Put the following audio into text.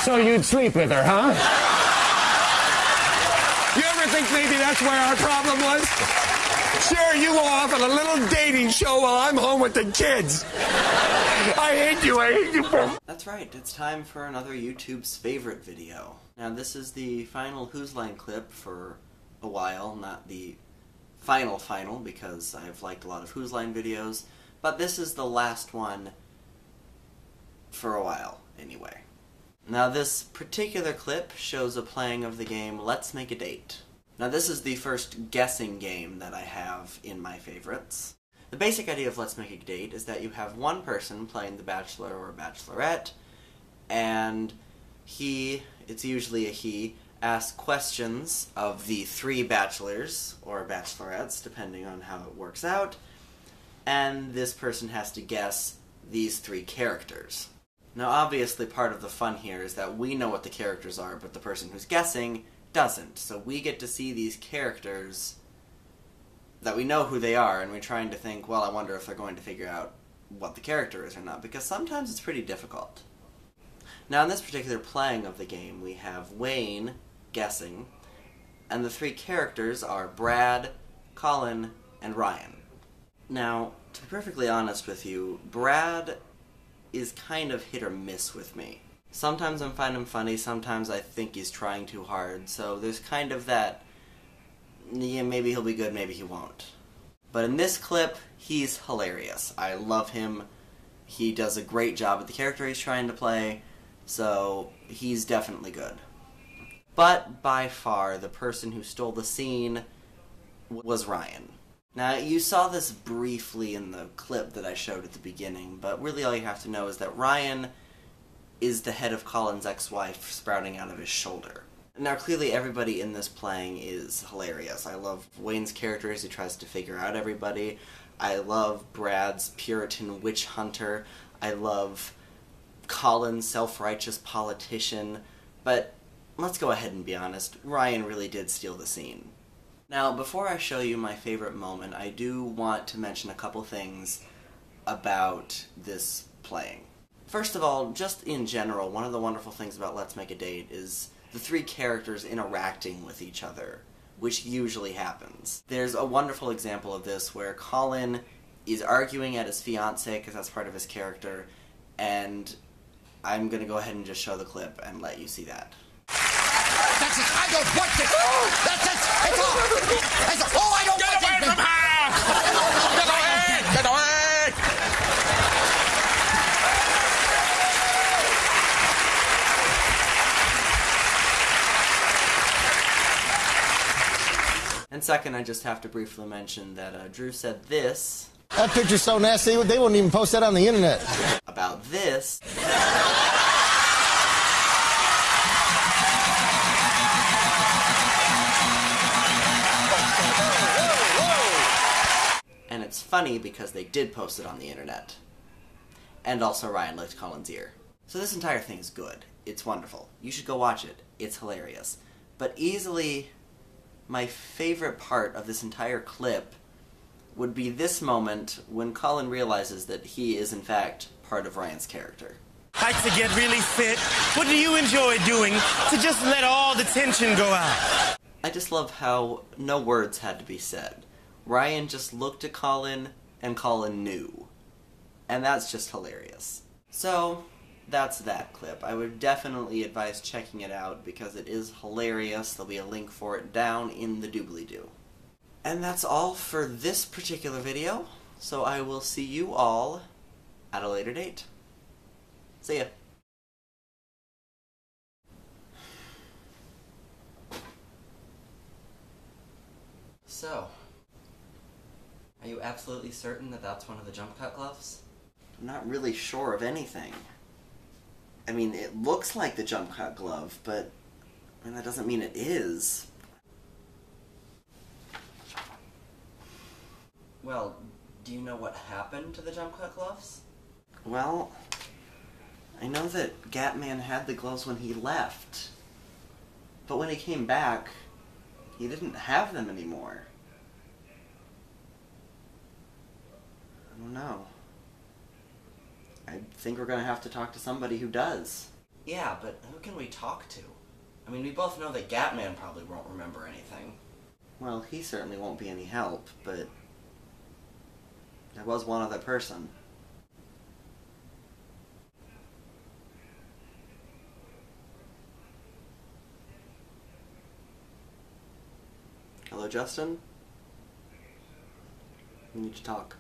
So you'd sleep with her, huh? You ever think maybe that's where our problem was? Sure, you go off on a little dating show while I'm home with the kids. I hate you, I hate you. That's right, it's time for another YouTube's favorite video. Now this is the final Whose Line clip for a while, not the final because I've liked a lot of Whose Line videos, but this is the last one for a while, anyway. Now this particular clip shows a playing of the game Let's Make a Date. Now this is the first guessing game that I have in my favorites. The basic idea of Let's Make a Date is that you have one person playing the bachelor or bachelorette, and it's usually a he, asks questions of the three bachelors or bachelorettes, depending on how it works out, and this person has to guess these three characters. Now obviously part of the fun here is that we know what the characters are, but the person who's guessing doesn't. So we get to see these characters that we know who they are, and we're trying to think, well, I wonder if they're going to figure out what the character is or not, because sometimes it's pretty difficult. Now in this particular playing of the game, we have Wayne guessing, and the three characters are Brad, Colin, and Ryan. Now, to be perfectly honest with you, Brad is kind of hit or miss with me. Sometimes I find him funny, sometimes I think he's trying too hard, so there's kind of that, yeah, maybe he'll be good, maybe he won't. But in this clip, he's hilarious. I love him. He does a great job at the character he's trying to play, so he's definitely good. But by far, the person who stole the scene was Ryan. Now, you saw this briefly in the clip that I showed at the beginning, but really all you have to know is that Ryan is the head of Colin's ex-wife sprouting out of his shoulder. Now, clearly everybody in this playing is hilarious. I love Wayne's character as he tries to figure out everybody. I love Brad's Puritan witch hunter. I love Colin's self-righteous politician. But let's go ahead and be honest, Ryan really did steal the scene. Now, before I show you my favorite moment, I do want to mention a couple things about this playing. First of all, just in general, one of the wonderful things about Let's Make a Date is the three characters interacting with each other, which usually happens. There's a wonderful example of this where Colin is arguing at his fiancée, because that's part of his character, and I'm going to go ahead and just show the clip and let you see that. That's it. I don't want this. That's it. It's off. It's off. Oh, I don't want this. Get away from her! Get away! Get away! And second, I just have to briefly mention that Drew said this. That picture's so nasty, they wouldn't even post that on the internet. About this. And it's funny because they did post it on the internet. And also Ryan licked Colin's ear. So this entire thing is good. It's wonderful. You should go watch it. It's hilarious. But easily, my favorite part of this entire clip would be this moment when Colin realizes that he is in fact part of Ryan's character. Like to get really fit? What do you enjoy doing to just let all the tension go out? I just love how no words had to be said. Ryan just looked at Colin, and Colin knew. And that's just hilarious. So, that's that clip. I would definitely advise checking it out because it is hilarious. There'll be a link for it down in the doobly-doo. And that's all for this particular video, so I will see you all at a later date. See ya. So, are you absolutely certain that that's one of the jump cut gloves? I'm not really sure of anything. I mean, it looks like the jump cut glove, but I mean, that doesn't mean it is. Well, do you know what happened to the jump cut gloves? Well, I know that Gatman had the gloves when he left, but when he came back, he didn't have them anymore. I don't know. I think we're gonna have to talk to somebody who does. Yeah, but who can we talk to? I mean, we both know that Gatman probably won't remember anything. Well, he certainly won't be any help, but there was one other person. Hello, Justin? We need to talk.